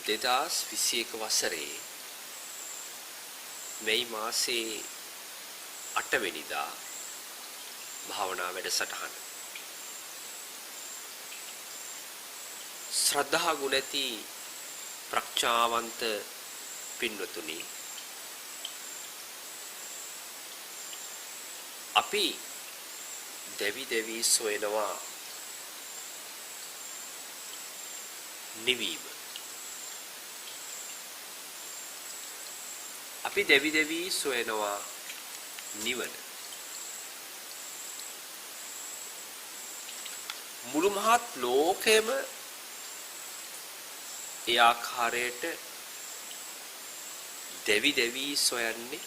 2021 වසරේ මේ මාසේ 8 වෙනිදා භාවනා වැඩසටහන ශ්‍රද්ධා ගුණති ප්‍රඥාවන්ත පින්වතුනි අපි දෙවි සොයනවා නිවීම අපි දෙවි සොයනවා නිවන මුළු මහත් ලෝකෙම ඒ ආකාරයට දෙවි සොයන්නේ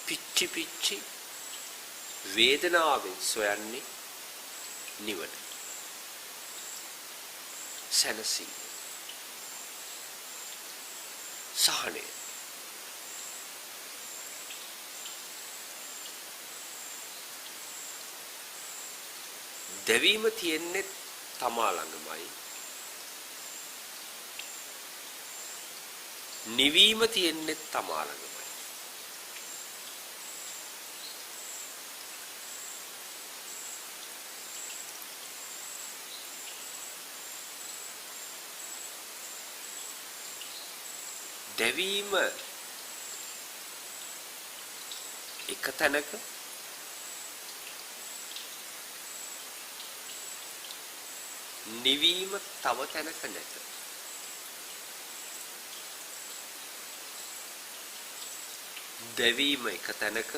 පිච්චි වේදනාවෙන් සොයන්නේ නිවන සැනසීම සහනය දෙවීම තියෙන්නේ තමා ළඟමයි නිවීම තියෙන්නේ තමා ළඟමයි දෙවීම එක තැනක නිවීම තව තැනක නැත දෙවීම එක තැනක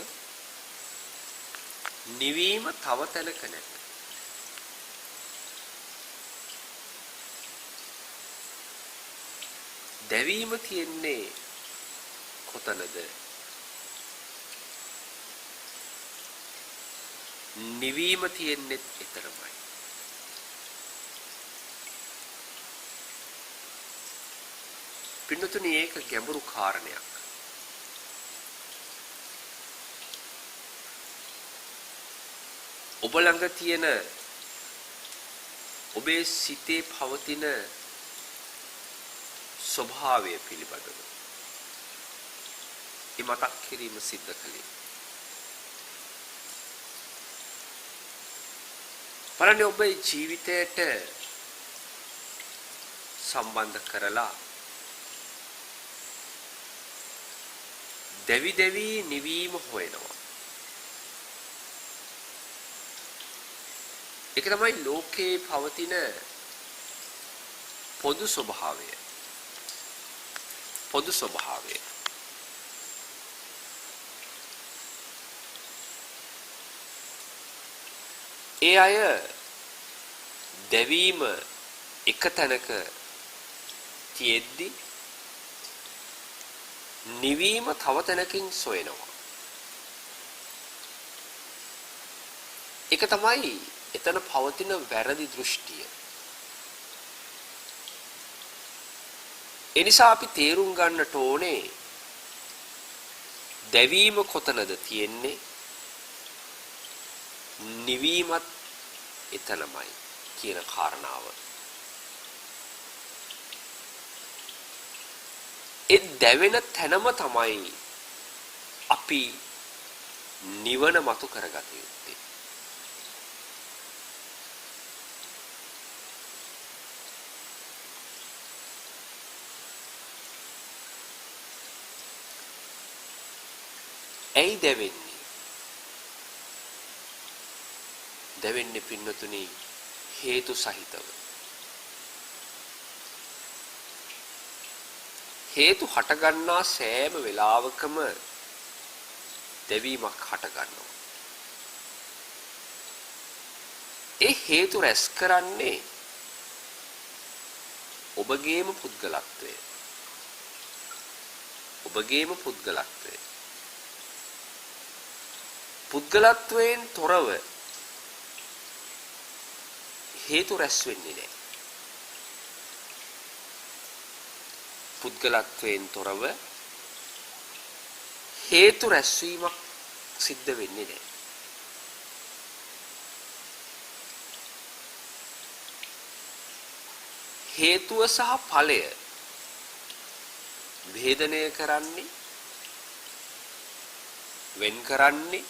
නිවීම තව තැනක නැත දෙවීම තියෙන්නේ කොතනද නිවීම තියෙන්නේ එතරම්යි පින්නතුනි ඒක ගැඹුරු කාරණයක් ඔබ ළඟ තියෙන ඔබේ සිතේ පවතින ස්වභාවය පිළිබඳව ඒ මතක් කිරීම සිද්ධ කළේ බලන්න ඔබේ ජීවිතයට සම්බන්ධ කරලා දෙවි නිවීම හොයනවා ඒක තමයි ලෝකේ පවතින පොදු ස්වභාවය ඒ අය දෙවීම එක තැනක තියෙද්දි නිවීම තව තැනකින් සොයනවා ඒක තමයි එතන පවතින වැරදි දෘෂ්ටිය එනිසා අපි තේරුම් ගන්නට ඕනේ දෙවීම කොතනද තියෙන්නේ නිවීමත් එතනමයි කියන කාරණාව ඒ දැවෙන තැනම තමයි අපි නිවන මතු කරගත යුත්තේ ඇයි දෙවෙන්නේ පින්නතුනි හේතු සහිතව හේතු හටගන්නා සෑම වෙලාවකම දෙවීමක් හටගන්නවා ඒ හේතු රැස් කරන්නේ ඔබගේම පුද්ගලත්වය පුද්ගලත්වයෙන් තොරව හේතු රැස් වෙන්නේ නැහැ. පුද්ගලත්වයෙන් තොරව හේතු රැස්වීමක් සිද්ධ වෙන්නේ නැහැ. හේතුව සහ ඵලය භේදනය කරන්නේ වෙන් කරන්නේ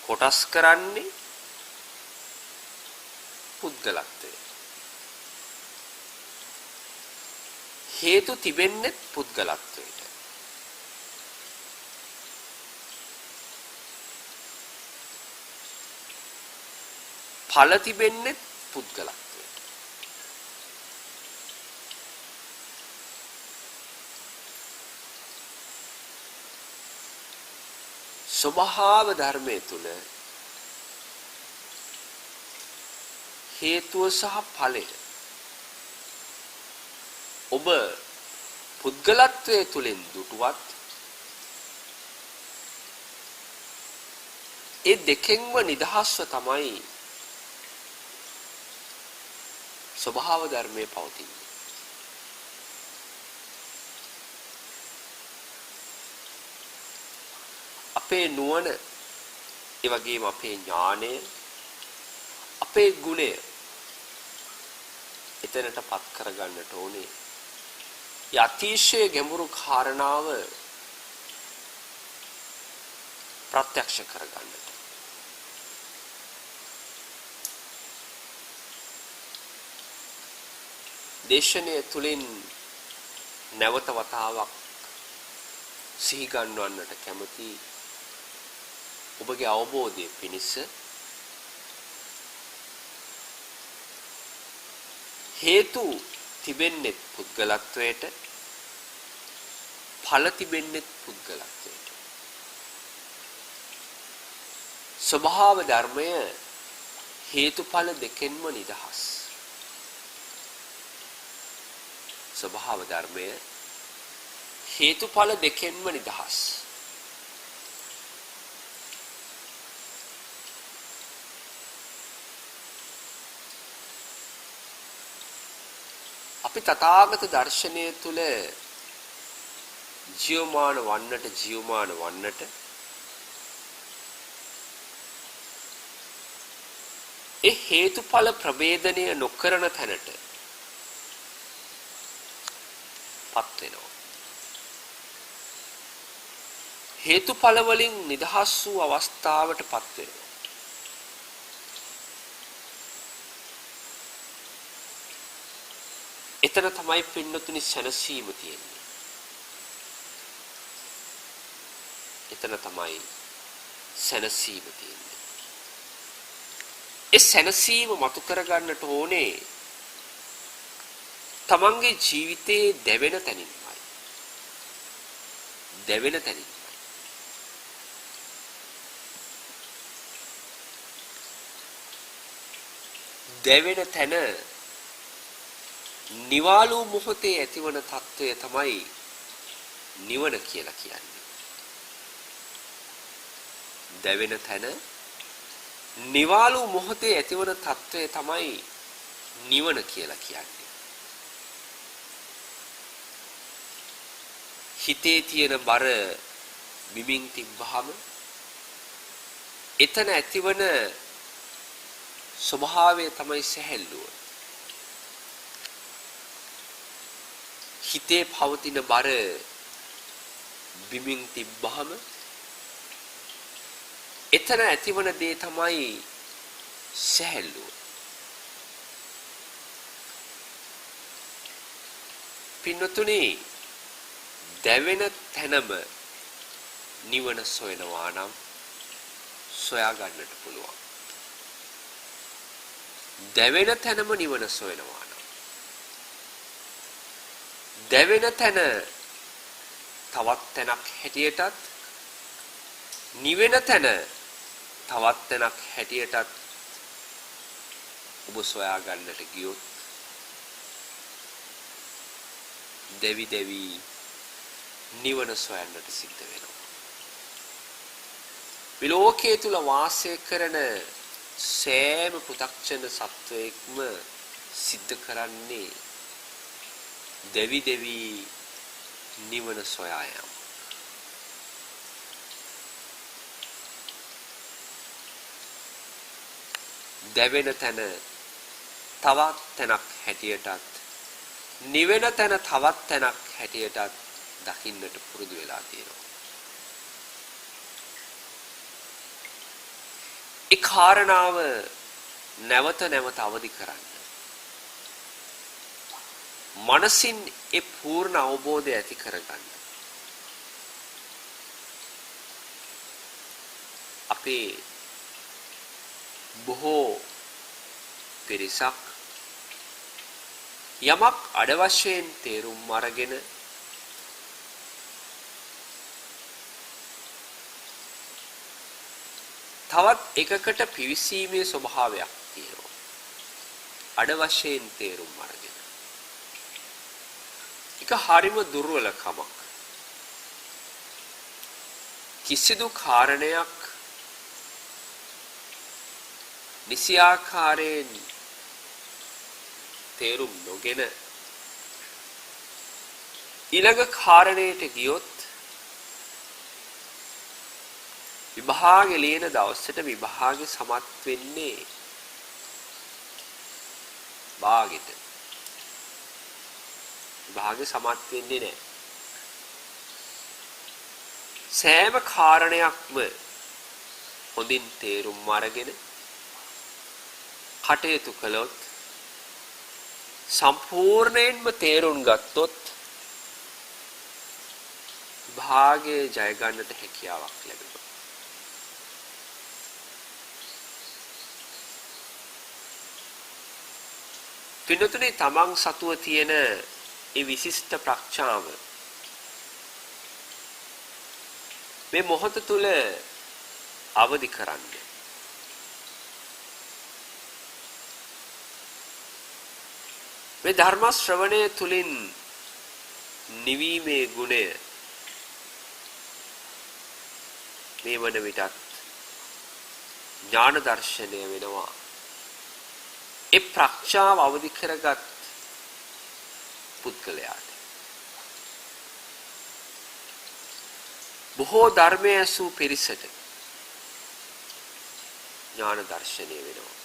කොටස් කරන්නේ පුද්ගලත්වය. හේතු තිබෙන්නේ පුද්ගලත්වයට. ඵල තිබෙන්නේ පුද්ගලත්වයට. ස්වභාව ධර්මයේ තුල හේතුව සහ ඵලය ඔබ පුද්ගලත්වයේ තුලින් දුටුවත් ඒ දෙකෙන්ම නිදහස්ව තමයි ස්වභාව ධර්මයේ පවතින්නේ. අපේ නුවණ ඒ වගේම අපේ ඥානය අපේ ගුණය එතනටපත් කරගන්නට ඕනේ. ඒ අතිශය ගැඹුරු කාරණාව ප්‍රත්‍යක්ෂ කරගන්නට. දේශනය තුලින් නැවත වතාවක් සිහි ගන්නවන්නට කැමති ඔබගේ අවබෝධය පිණිස හේතු තිබෙන්නේ පුද්ගලත්වයට ඵල තිබෙන්නේ පුද්ගලත්වයට. ස්වභාව ධර්මය හේතුඵල දෙකෙන්ම නිදහස්. ස්වභාව ධර්මය හේතුඵල දෙකෙන්ම නිදහස්. අපි තථාගත දර්ශනය තුල ජීවමාන වන්නට ඒ හේතුඵල ප්‍රභේදනය නොකරන තැනට පත් වෙනවා. හේතුඵල වලින් නිදහස් වූ අවස්ථාවට පත් වෙනවා. එතන තමයි පින්නතුනි සැනසීම තියෙන්නේ. එතන තමයි සැනසීම තියෙන්නේ. ඒ සැනසීම මතු කරගන්නට ඕනේ තමන්ගේ ජීවිතයේ දැවෙන තැනින්මයි. දැවෙන තැනින්. දැවෙන තැන නිවාලු මොහොතේ ඇතිවන తত্ত্বය තමයි නිවන කියලා කියන්නේ. දැවෙන තැන නිවාලු මොහොතේ ඇතිවන తত্ত্বය තමයි නිවන කියලා කියන්නේ. හිතේ තියෙන බර බිමින් තිබ්බහම එතන ඇතිවන ස්වභාවය තමයි සැහැල්ලුව. හිතේ පවතින බර බිමින් තිබ්බහම එතන ඇතිවන දේ තමයි සැහැල්ලුව. පින්නතුනි දැවෙන තැනම නිවන සොයනවා නම් සොයා ගන්නට පුළුවන්. දැවෙන තැනම නිවන සොයනවා නම් දැවෙන තැන තවත් තැනක් හැටියටත් නිවෙන තැන තවත් තැනක් හැටියටත් ඔබ සොයා ගන්නට ගියොත් දෙවි දෙවි නිවන සොයන්නට සිද්ධ වෙනවා. විලෝකයේ තුල වාසය කරන සෑම පෘථග්ජන සත්වයක්ම සිද්ධ කරන්නේ දෙවි දෙවි නිවන සොයා යාම. දැවෙන තැන තවත් තැනක් හැටියටත් නිවෙන තැන තවත් තැනක් හැටියටත් දකින්නට පුරුදු වෙලා තියෙනවා. ඒ කාරණාව නැවත නැවත අවදි කරන්න. මනසින් ඒ පූර්ණ අවබෝධය ඇති කරගන්න. අපේ බොහෝ පිරිසක් යමක් අඩවශ්‍යයෙන් තේරුම් අරගෙන තවත් එකකට පිවිසීමේ ස්වභාවයක් තියෙනවා. අඩවශ්‍යයෙන් තේරුම් අරගෙන. ඒක හරිම දුර්වලකමක්. කිසිදු කාරණයක් නිසි ආකාරයෙන් තේරුම් නොගෙන ඊළඟ කාරණයට ගියොත් විභාගෙ ලියන දවසට විභාගෙ සමත් වෙන්නේ භාගෙට. විභාගෙ සමත් වෙන්නේ නැහැ. සෑම කාරණයක්ම හොඳින් තේරුම් අරගෙන කටයුතු කළොත් සම්පූර්ණයෙන්ම තේරුම් ගත්තොත් විභාගයේ ජය ගන්නට හැකියාවක් ලැබෙනවා. පින්නතුනේ තමන් සතුව තියෙන ඒ විශිෂ්ට ප්‍රඥාව මේ මොහොත තුල අවදි කරන්න. මේ ධර්ම ශ්‍රවණය තුලින් නිවීමේ ගුණය මේ වන විටත් ඥාන දර්ශනය වෙනවා. ඒ ප්‍රඥාව අවදි කරගත් පුද්ගලයාට බොහෝ ධර්මයේ ඇසූ පිරිසට ඥාන දර්ශනය වෙනවා.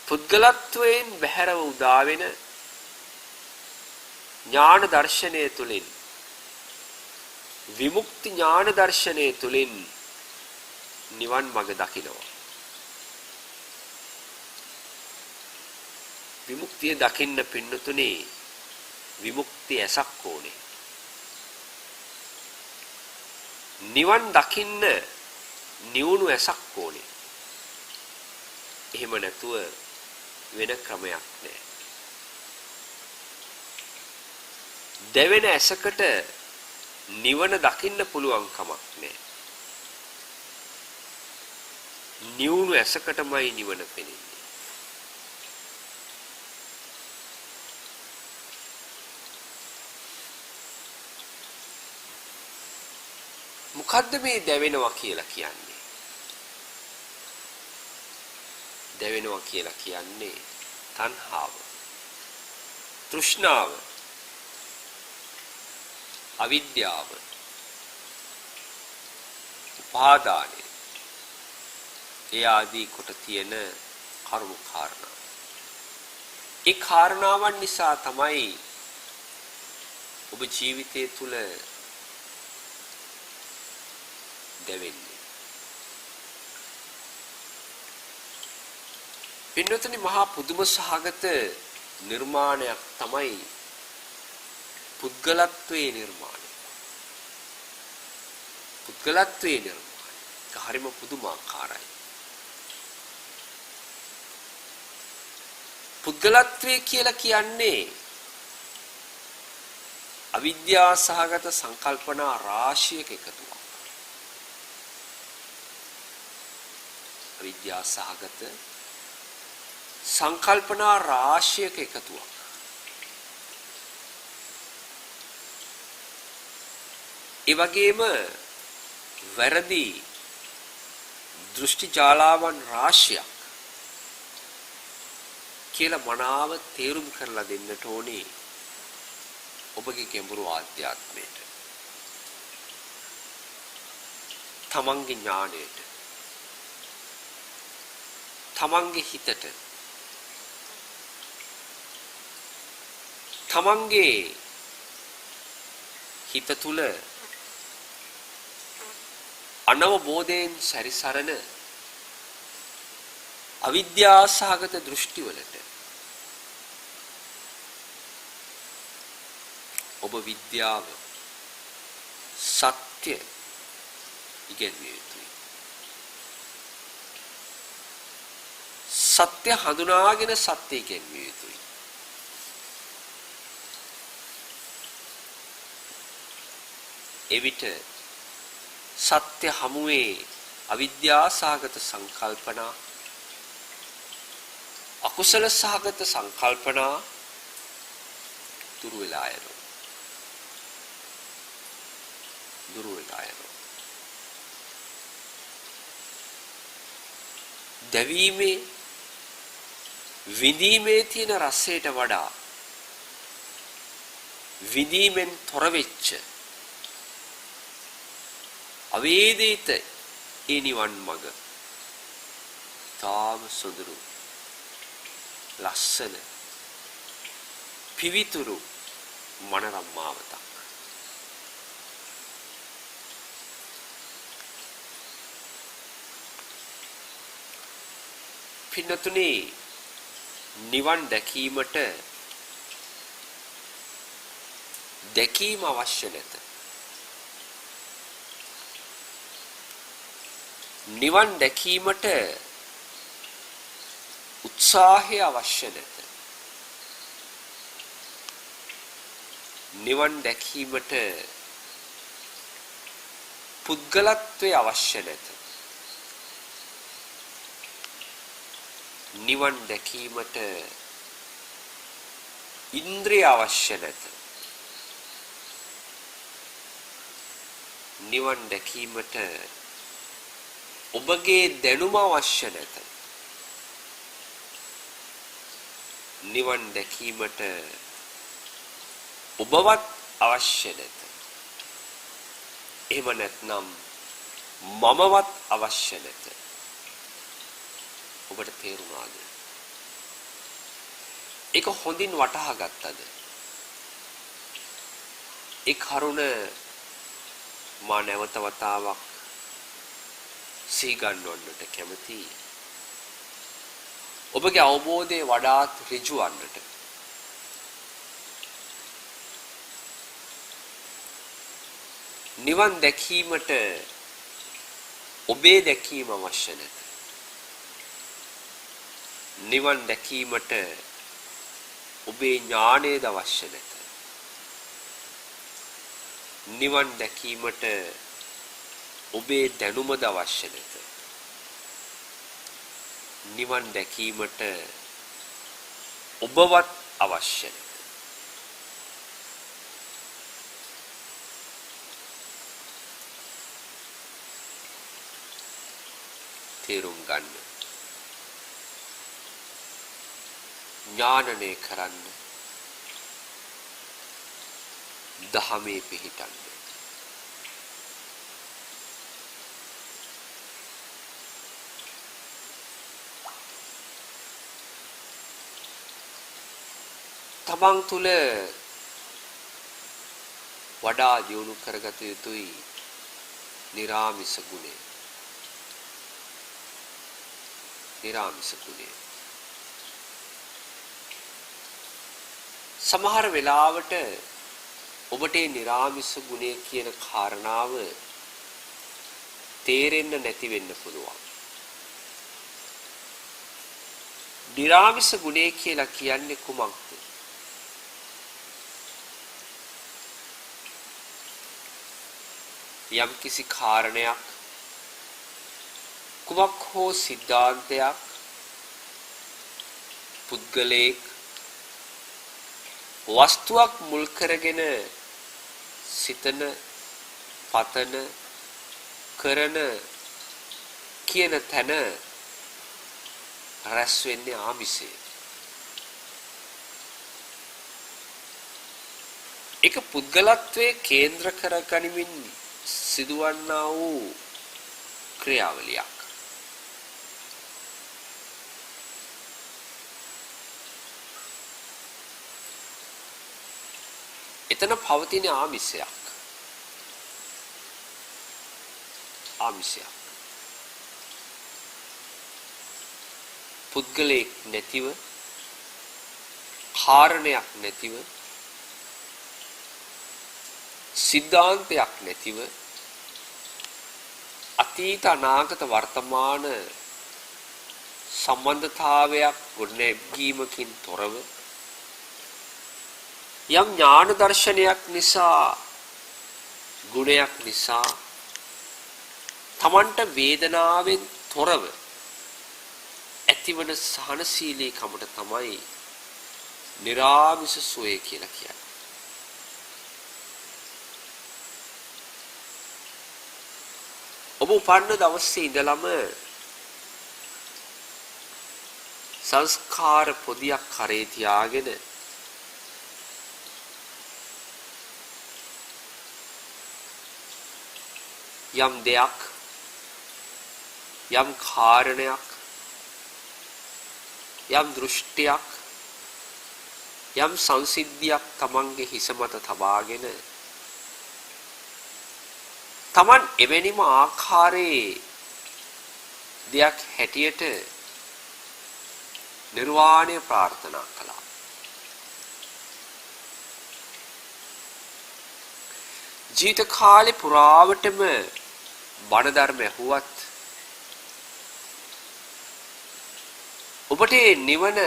පුද්ගලත්වයෙන් බැහැරව උදා වෙන ඥාන දර්ශනය තුලින් විමුක්ති ඥාන දර්ශනය තුලින් නිවන් මඟ දකිනවා. විමුක්තිය දකින්න පින්නතුනේ විමුක්තිය ඇසක් ඕනේ. නිවන් දකින්න නිවුණු ඇසක් ඕනේ. එහෙම නැතුව වෙන ක්‍රමයක් නැහැ. දෙවෙන ඇසකට නිවන දකින්න පුළුවන් කමක් නැහැ. නිවුණු ඇසකටමයි නිවන පෙනෙන්නේ. මොකද්ද මේ දැවෙනවා කියලා කියන්නේ? දැවෙනවා කියලා කියන්නේ තණ්හාව, තෘෂ්ණාව, අවිද්‍යාව, උපාදානය, ඒ ආදී කොට තියෙන කරුණු කාරණා. ඒ කාරණාවන් නිසා තමයි ඔබ ජීවිතය තුළ දැවෙන්නේ. පින්නතුනි මහා පුදුම සහගත නිර්මාණයක් තමයි පුද්ගලත්වයේ නිර්මාණය. පුද්ගලත්වයේ නිර්මාණය. ඒක හරිම පුදුමාකාරයි. පුද්ගලත්වයේ කියලා කියන්නේ අවිද්‍යා සහගත සංකල්පනා රාශියක එකතුවක්. අවිද්‍යා සහගත සංකල්පනා රාශියක එකතුවක්. ඒ වගේම වැරදි දෘෂ්ටි ජාලාවන් රාශියක් කියලා මනාව තේරුම් කරලා දෙන්නට ඕනේ ඔබගේ ගැඹුරු ආධ්‍යාත්මයට, තමන්ගේ ඥාණයට. තමන්ගේ හිතට තමන්ගේ හිත තුල අනවබෝධයෙන් සැරිසරන අවිද්‍යාසහගත දෘෂ්ටිවලට ඔබ විද්‍යාව සත්‍ය ඉගෙනවිය යුතුයි. සත්‍ය හඳුනාගෙන සත්‍ය ඉගෙනවිය යුතුයි. එවිට සත්‍ය හමුවේ අවිද්‍යාසහගත සංකල්පනා අකුසල සහගත සංකල්පනා දුරු වෙලා යනවා. දැවීමේ විඳීමේ තියෙන රසයට වඩා විඳීමෙන් තොර වෙච්ච අවේදිත ඒ නිවන් මඟ තාම සුදුරු ලස්සන පිවිතුරු මනරම්මාවතක්. පින්නතුනි නිවන් දැකීමට දැකීම අවශ්‍ය නැත. නිවන් දැකීමට උත්සාහය අවශ්‍ය නැත. නිවන් දැකීමට පුද්ගලත්වය අවශ්‍ය නැත. නිවන් දැකීමට ඉන්ද්‍රිය අවශ්‍ය නැත. නිවන් දැකීමට ඔබගේ දැනුම අවශ්‍ය නැත. නිවන් දැකීමට ඔබවත් අවශ්‍ය නැත. එහෙම නැත්නම් මමවත් අවශ්‍ය නැත. ඔබට තේරුණාද? ඒක හොඳින් වටහා ගත්තද? ඒ කරුණ මා නැවත වතාවක් සීගන්නවන්නට කැමතියි. ඔබගේ අවබෝධය වඩාත් ඍජු වන්නට. නිවන් දැකීමට ඔබේ දැකීම අවශ්‍ය නැත. නිවන් දැකීමට ඔබේ ඥානයද අවශ්‍ය නැත. නිවන් දැකීමට ඔබේ දැනුමද අවශ්‍ය නැත. නිවන් දැකීමට ඔබවත් අවශ්‍ය නැත. තේරුම් ගන්න. ඥානනය කරන්න. දහමේ පිහිටන්න. තමන් තුළ වඩා දියුණු කරගත යුතුයි නිරාමිස ගුණය. නිරාමිස ගුණය. සමහර වෙලාවට ඔබට මේ නිරාමිස ගුණය කියන කාරණාව තේරෙන්න නැති වෙන්න පුළුවන්. නිරාමිස ගුණය කියලා කියන්නේ කුමක්ද? යම් කිසි කාරණයක් කුමක් හෝ සිද්ධාන්තයක් පුද්ගලයෙක් වස්තුවක් මුල් කරගෙන සිතන පතන කරන කියන තැන රැස් වෙන්නේ ආමිෂය. ඒක පුද්ගලත්වයේ කේන්ද්‍ර කරගනිමින් සිදුවන්නා වූ ක්‍රියාවලියක්. එතන පවතින ආමිෂයක්. පුද්ගලයෙක් නැතිව, කාරණයක් නැතිව, සිද්ධාන්තයක් නැතිව, අතීත අනාගත වර්තමාන සම්බන්ධතාවයක් ගොඩනැගීමකින් තොරව යම් ඥාන දර්ශනයක් නිසා, ගුණයක් නිසා තමන්ට වේදනාවෙන් තොරව ඇතිවන සහනශීලීකමට තමයි නිරාමිස සුවය කියලා කියන්නේ. ඔබ උපන්න දවසේ ඉඳලම සංස්කාර පොදියක් කරේ තියාගෙන යම් දෙයක්, යම් කාරණයක්, යම් දෘෂ්ටියක්, යම් සංසිද්ධියක් තමන්ගේ හිස මත තබාගෙන තමන් එවැනිම ආකාරයේ දෙයක් හැටියට නිර්වාණය ප්‍රාර්ථනා කළා. ජීවිත කාලේ පුරාවටම බණ ධර්ම ඇහුවත් ඔබට නිවන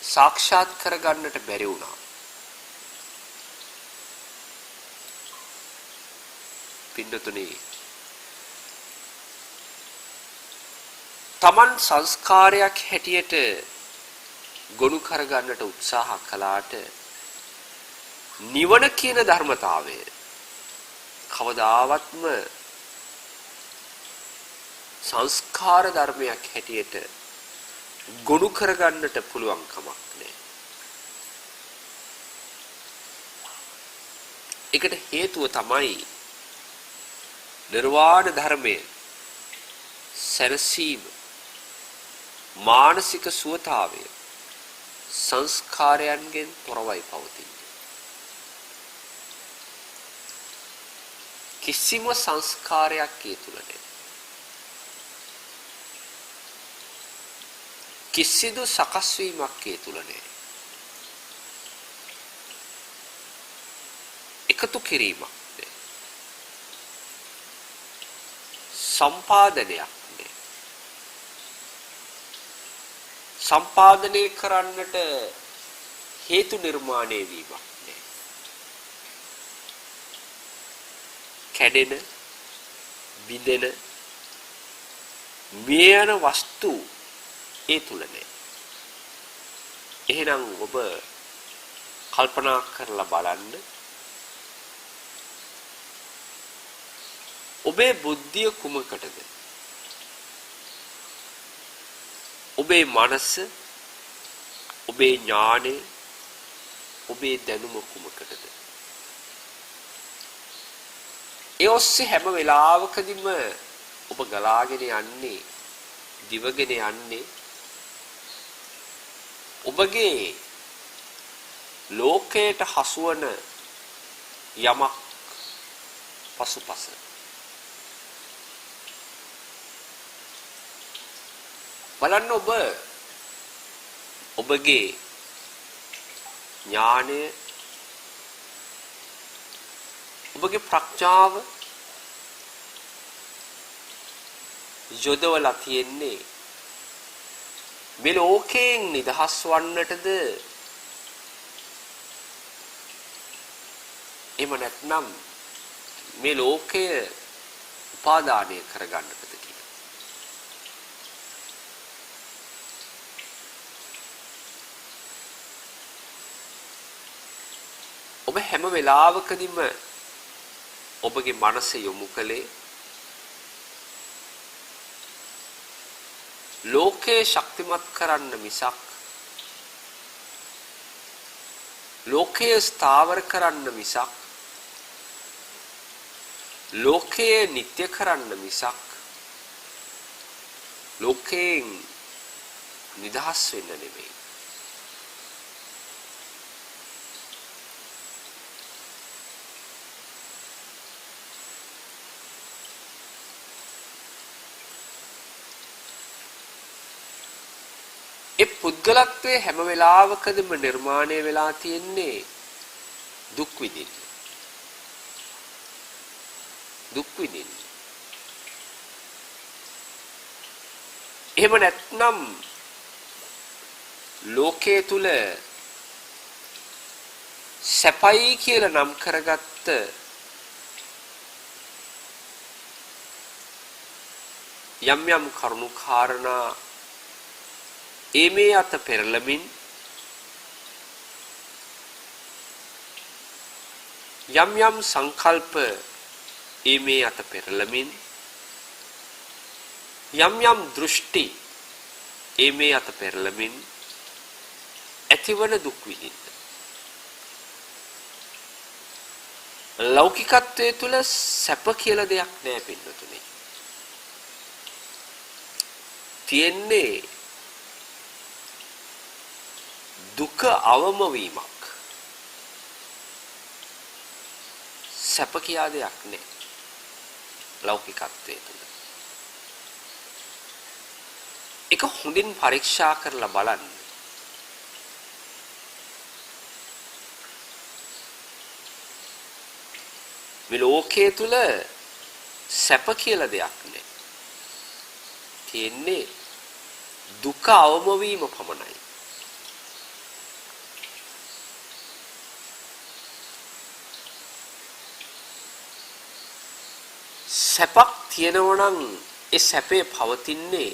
සාක්ෂාත් කරගන්නට බැරි වුණා. පින්නතුනේ, තමන් සංස්කාරයක් හැටියට ගොනු කරගන්නට උත්සාහ කළාට නිවන කියන ධර්මතාවය කවදාවත්ම සංස්කාර ධර්මයක් හැටියට ගොනු කරගන්නට පුළුවන් කමක් නැහැ. ඒකට හේතුව තමයි නිර්වාණ ධර්මය, සැනසීම, මානසික සුවතාවය සංස්කාරයන්ගෙන් තොරවයි පවතින්නේ. කිසිම සංස්කාරයක් ඒ තුල නැහැ. කිසිදු සකස් වීමක් ඒ තුල නැහැ. එකතු කිරීමක් නැහැ. සම්පාදනයක් නැහැ. සම්පාදනය කරන්නට හේතු නිර්මාණය වීමක් නැහැ. කැඩෙන, බිඳෙන, මිය යන වස්තු ඒ තුල නැහැ. එහෙනම් ඔබ කල්පනා කරලා බලන්න, ඔබේ බුද්ධිය කුමකටද? ඔබේ මනස, ඔබේ ඥානය, ඔබේ දැනුම කුමකටද? ඒ ඔස්සේ හැම වෙලාවකදීම ඔබ ගලාගෙන යන්නේ, දිවගෙන යන්නේ ඔබගේ ලෝකයට හසුවන යමක් පසුපස. බලන්න, ඔබගේ ඥානය, ඔබගේ ප්‍රඥාව යොදවලා තියෙන්නේ මේ ලෝකයෙන් නිදහස් වන්නටද, එහෙම නැත්නම් මේ ලෝකය උපාදානය කරගන්නටද කියලා. ඔබ හැම වෙලාවකදීම ඔබගේ මනස යොමු කළේ ලෝකේ ශක්තිමත් කරන්න මිසක්, ලෝකයේ ස්ථාවර කරන්න මිසක්, ලෝකයේ නිත්‍ය කරන්න මිසක්, ලෝකයෙන් නිදහස් වෙන්න නෙමෙයි. ඒ පුද්ගලත්වයේ හැම වෙලාවකදීම නිර්මාණය වෙලා තියෙන්නේ දුක් විඳින්න. දුක් විඳින්න. එහෙම නැත්නම් ලෝකයේ තුල සැපයි කියලා නම් කරගත්ත යම් යම් කරුණු කාරණා මේ අත පෙරළමින් යම් යම් සංකල්ප මේ අත පෙරළමින් යම් යම් දෘෂ්ටි මේ අත පෙරළමින් ඇතිවන දුක් විඳින්න. ලෞකිකත්වයේ තුල සැප කියලා දෙයක් නෑ පින්නතුනේ. තියෙන්නේ දුක අවම වීමක්. සැප කියා දෙයක් නෑ ලෞකිකත්වයේ තුල. ඒක හොඳින් පරීක්ෂා කරලා බලන්න. මේ ලෝකයේ තුල සැප කියලා දෙයක් නෑ. තියෙන්නේ දුක අවම වීම පමණයි. සැපක් තියෙනවා නම් ඒ සැපේ පවතින්නේ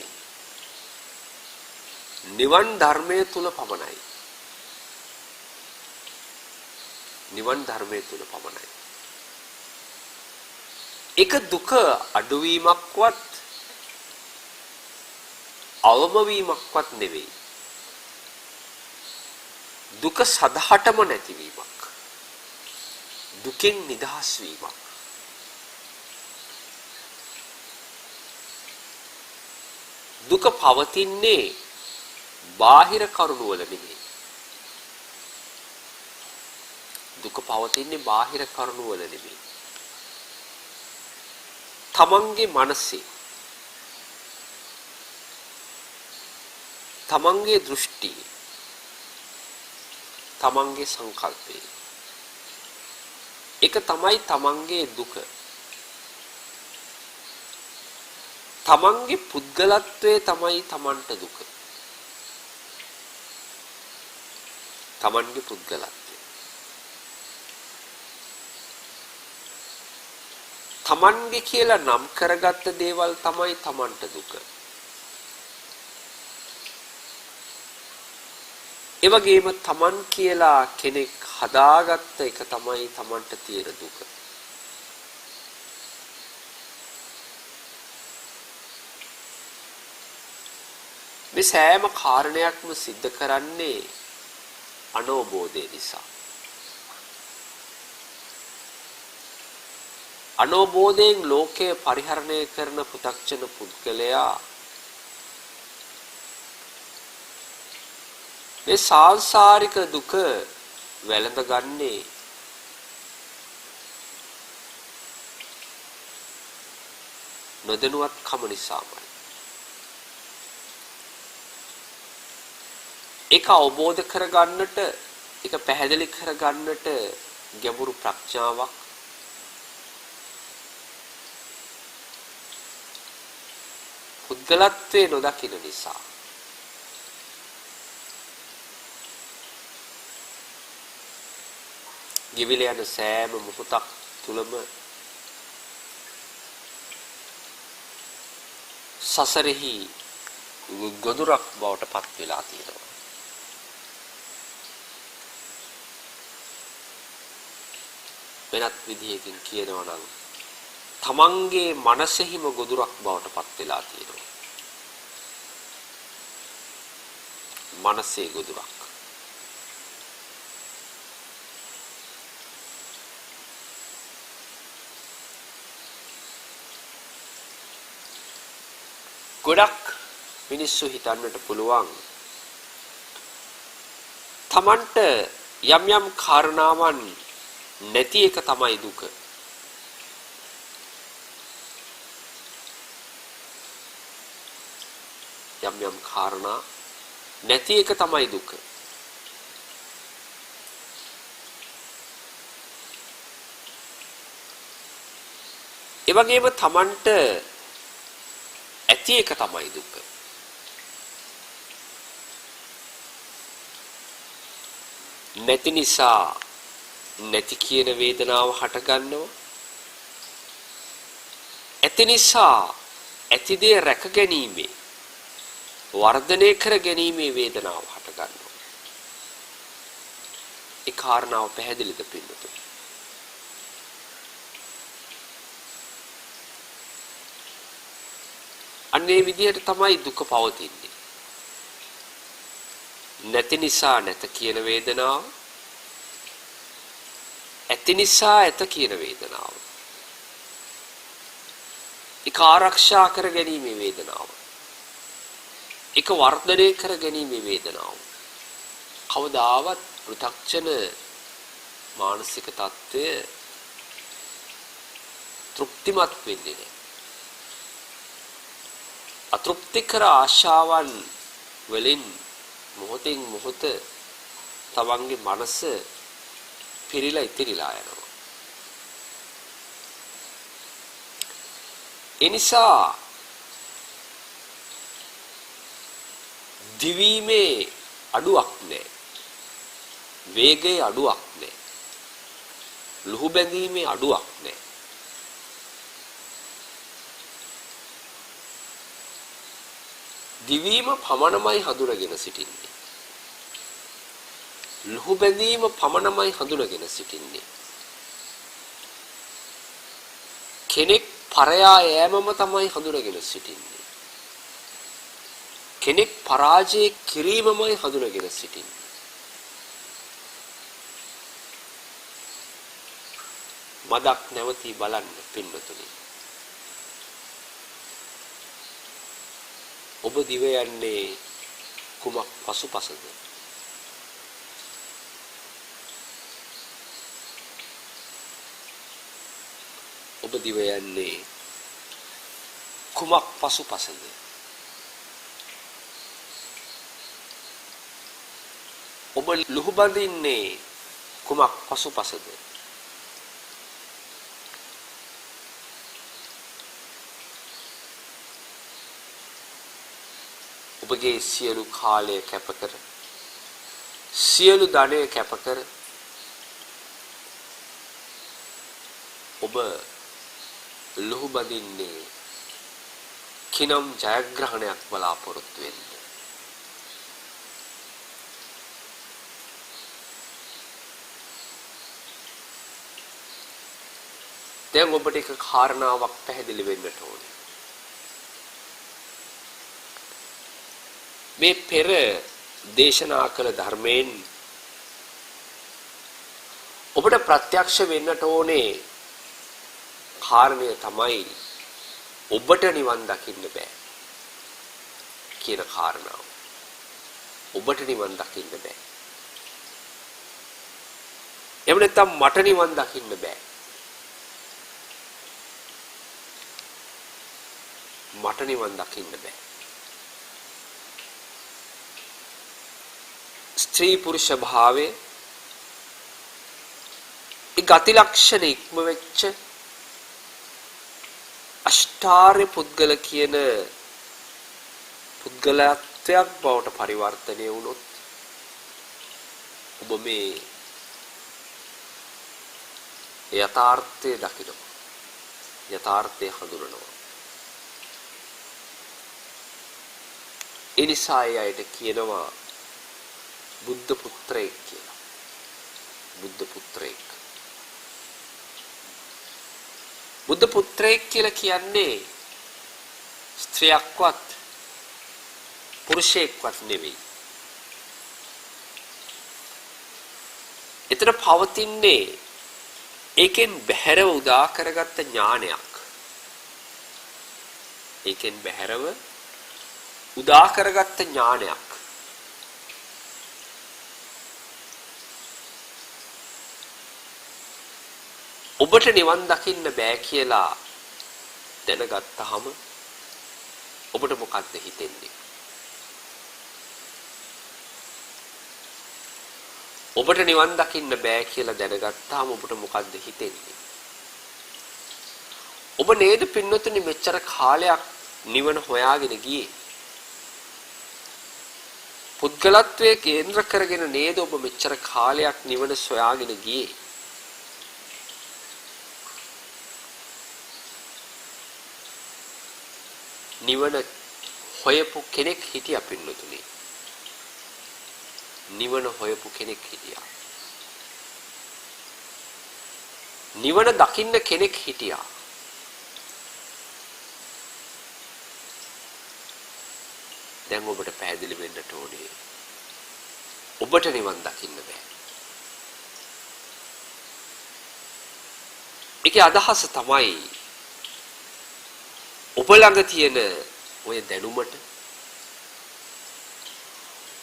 නිවන් ධර්මයේ තුල පමණයි. නිවන් ධර්මයේ තුල පමණයි. ඒක දුක අඩුවීමක්වත් අවම වීමක්වත් නෙවෙයි. දුක සදහටම නැතිවීමක්. දුකෙන් නිදහස් වීමක්. දුක පවතින්නේ බාහිර කරුණු වල නෙවෙයි. දුක පවතින්නේ බාහිර කරුණු වල නෙවෙයි. තමන්ගේ මනසේ තමන්ගේ දෘෂ්ටි තමන්ගේ සංකල්පේ ඒක තමයි තමන්ගේ දුක. තමන්ගේ පුද්ගලත්වයේ තමයි තමන්ට දුක. තමන්ගේ පුද්ගලත්වය. තමන්ගේ කියලා නම් කරගත්ත දේවල් තමයි තමන්ට දුක. ඒ වගේම තමන් කියලා කෙනෙක් හදාගත්ත එක තමයි තමන්ට තියෙන දුක. මේ සෑම කාරණයක්ම සිද්ධ කරන්නේ අනෝබෝධය නිසා. අනෝබෝධයෙන් ලෝකය පරිහරණය කරන පෘථග්ජන පුද්ගලයා මේ සාංසාරික දුක වැළඳගන්නේ නොදැනුවත්කම නිසාමයි. ඒක අවබෝධ කරගන්නට, ඒක පැහැදිලි කරගන්නට ගැඹුරු ප්‍රඥාවක්, පුද්ගලත්වයේ නොදකින නිසා. ගෙවිල යන සෑම මොහොතක් තුලම සසරෙහි ගොදුරක් බවට පත් වෙලා තියෙනවා. වෙනත් විදිහකින් කියනවා නම් තමන්ගේ මනසෙහිම ගොදුරක් බවට පත් වෙලා තියෙනවා. මනසේ ගොදුරක්. ගොඩක් මිනිස්සු හිතන්නට පුළුවන් තමන්ට යම් යම් කාරණාවන් නැති එක තමයි දුක. යම් යම් කාරණා නැති එක තමයි දුක. ඒ වගේම Tamanට ඇති එක තමයි දුක. නැති නිසා නැති කියන වේදනාව හට ගන්නවා. ඇති නිසා ඇති දේ රැක ගැනීමේ වර්ධනය කර ගැනීමේ වේදනාව හට ගන්නවා. ඒ කාරණාව පැහැදිලිද පින්නතුනි? අන්නේ විදිහට තමයි දුක පවතින්නේ. නැති නිසා නැත කියන වේදනාව, ඇති නිසා ඇත කියන වේදනාව. ඒක ආරක්ෂා කර ගැනීමේ වේදනාව. ඒක වර්ධනය කර ගැනීමේ වේදනාව. කවදාවත් පෘථග්ජන මානසික තත්ත්වය තෘප්තිමත් වෙන්නේ නැහැ. අතෘප්තිකර ආශාවන් වලින් මොහොතින් මොහොත තමන්ගේ මනස පිරීලා ඉතිරිලා යනවා. ඒ නිසා දිවීමේ අඩුවක් නැහැ. වේගයේ අඩුවක් නැහැ. ලුහු බැඳීමේ අඩුවක් නැහැ. දිවීම පමණමයි හඳුනගෙන සිටින්නේ. ලුහු බැඳීම පමණමයි හඳුනගෙන සිටින්නේ. කෙනෙක් පරයා යෑමම තමයි හඳුනගෙන සිටින්නේ. කෙනෙක් පරාජය කිරීමමයි හඳුනගෙන සිටින්නේ. මදක් නැවතී බලන්න පින්වතුනි. ඔබ දිව යන්නේ කුමක් පසුපසද? ඔබ දිව යන්නේ කුමක් පසුපසද? ඔබ ලුහු බඳින්නේ කුමක් පසුපසද? ඔබගේ සියලු කාලය කැපකර සියලු ධනය කැපකර ඔබ ලුහු බඳින්නේ කිනම් ජයග්‍රහණයක් බලාපොරොත්තු වෙන්න. දැන් ඔබට එක කාරණාවක් පැහැදිලි වෙන්නට ඕනේ. මේ පෙර දේශනා කළ ධර්මයෙන් ඔබට ප්‍රත්‍යක්ෂ වෙන්නට ඕනේ කාරණය තමයි ඔබට නිවන් දකින්න බෑ කියන කාරණාව. ඔබට නිවන් දකින්න බෑ. එහෙම නැත්නම් මට නිවන් දකින්න බෑ. මට නිවන් දකින්න බෑ. ස්ත්‍රී පුරුෂ භාවයේ ඒ ගති ලක්ෂණ ඉක්ම වෙච්ච අෂ්ටාර්ය පුද්ගල කියන පුද්ගලත්වයක් බවට පරිවර්තනය වුණොත් ඔබ මේ යථාර්ථය දකිනවා. යථාර්ථය හඳුනනවා. ඒ නිසා අයට කියනවා බුද්ධ පුත්‍රයෙක් කියලා. බුද්ධ පුත්‍රයෙක්. බුද්ධ පුත්‍රයෙක් කියලා කියන්නේ ස්ත්‍රියක්වත් පුරුෂයෙක්වත් නෙවෙයි. එතන පවතින්නේ ඒකෙන් බැහැරව උදා කරගත්ත ඥානයක්. ඒකෙන් බැහැරව උදා කරගත්ත ඥානයක්. ඔබට නිවන් දකින්න බෑ කියලා දැනගත්තාම ඔබට මොකක්ද හිතෙන්නේ? ඔබට නිවන් දකින්න බෑ කියලා දැනගත්තාම ඔබට මොකද්ද හිතෙන්නේ? ඔබ නේද පින්නතුනි මෙච්චර කාලයක් නිවන හොයාගෙන ගියේ? පුද්ගලත්වයේ කේන්ද්‍ර කරගෙන නේද ඔබ මෙච්චර කාලයක් නිවන සොයාගෙන ගියේ? නිවන හොයපු කෙනෙක් හිටියා පින්නතුනි. නිවන හොයපු කෙනෙක් හිටියා. නිවන දකින්න කෙනෙක් හිටියා. දැන් ඔබට පැහැදිලි වෙන්නට ඕනේ. ඔබට නිවන් දකින්න බෑ. ඒකේ අදහස තමයි ඔබ ළඟ තියෙන ඔය දැනුමට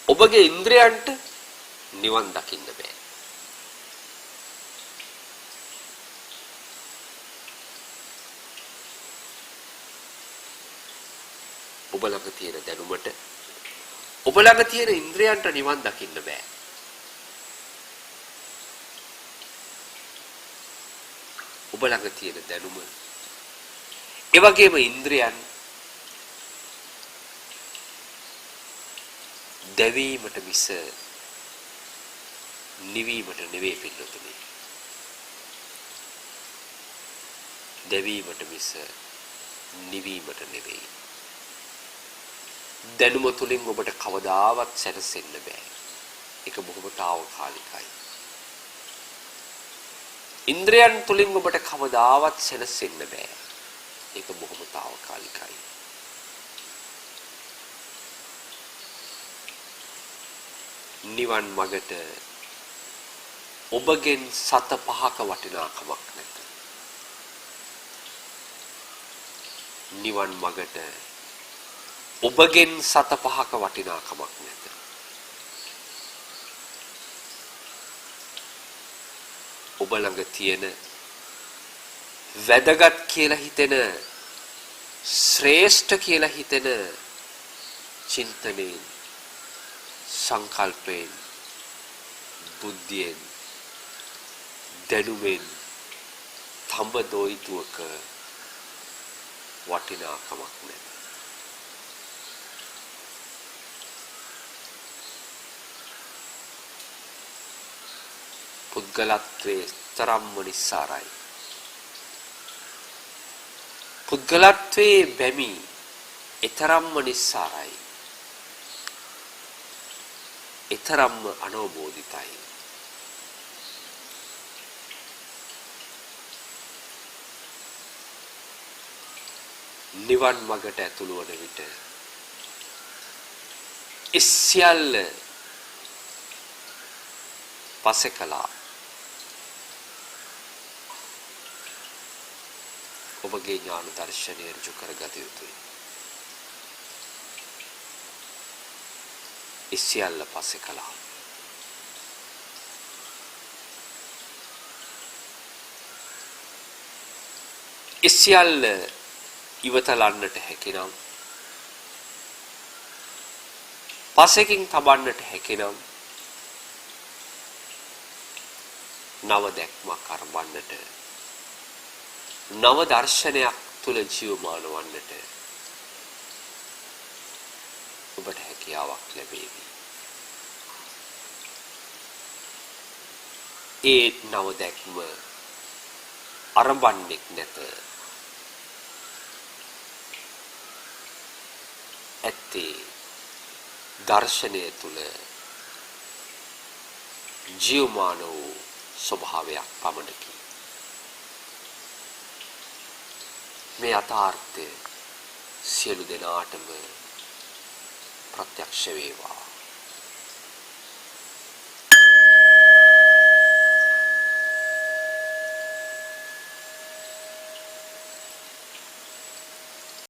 ඔබගේ ඉන්ද්‍රයන්ට නිවන් දකින්න බෑ. ඔබ ළඟ තියෙන දැනුමට ඔබ ළඟ තියෙන ඉන්ද්‍රයන්ට නිවන් දකින්න බෑ. ඔබ ළඟ තියෙන දැනුම ඒ වගේම ඉන්ද්‍රයන් දැවීමට මිස නිවීමට නෙවෙයි පින්නතුනි. දැවීමට මිස නිවීමට නෙවෙයි. දැනුම තුලින් ඔබට කවදාවත් සැනසෙන්න බෑ. ඒක බොහොම తాවකාලිකයි. ඉන්ද්‍රයන් තුලින් ඔබට කවදාවත් සැනසෙන්න බෑ. ඒක බොහොම తాවකාලිකයි. නිවන් මගට ඔබගෙන් සත පහක වටිනාකමක් නැත. නිවන් මගට ඔබගෙන් සත පහක වටිනාකමක් නැත. ඔබ ළඟ තියෙන වැදගත් කියලා හිතෙන ශ්‍රේෂ්ඨ කියලා හිතෙන චින්තනයෙන් සංකල්පයෙන් බුද්ධියෙන් දැනුමෙන් තඹ දොයිතුවක වටිනාකමක් නැත. පුද්ගලත්වයේ තරම්ම නිස්සාරයි. පුද්ගලත්වයේ බැමි ඊතරම්ම නිස්සාරයි. ඊතරම්ම අනවබෝධිතයි. නිවන් මගට ඇතුළු වන විට ඉස්සියල්ල පසෙකලා ඔබගේ ඥාන දර්ශනය ඍජු කරගත යුතුයි. ඉස්සියල්ල පසෙකලා ඉස්සියල්ල ඉවතලන්නට හැකිනම් පසෙකින් තබන්නට හැකිනම් නව දැක්මක් අරඹන්නට නව දර්ශනයක් තුල ජීවමාන වන්නට ඔබට හැකියාවක් ලැබේවි. ඒ නව දැක්ම අරඹන්නෙක් නැත. ඇත්තේ දර්ශනය තුල ජීවමාන වූ ස්වභාවයක් පමණකි. මේ යථාර්ථය සියලු දෙනාටම ප්‍රත්‍යක්ෂ වේවා.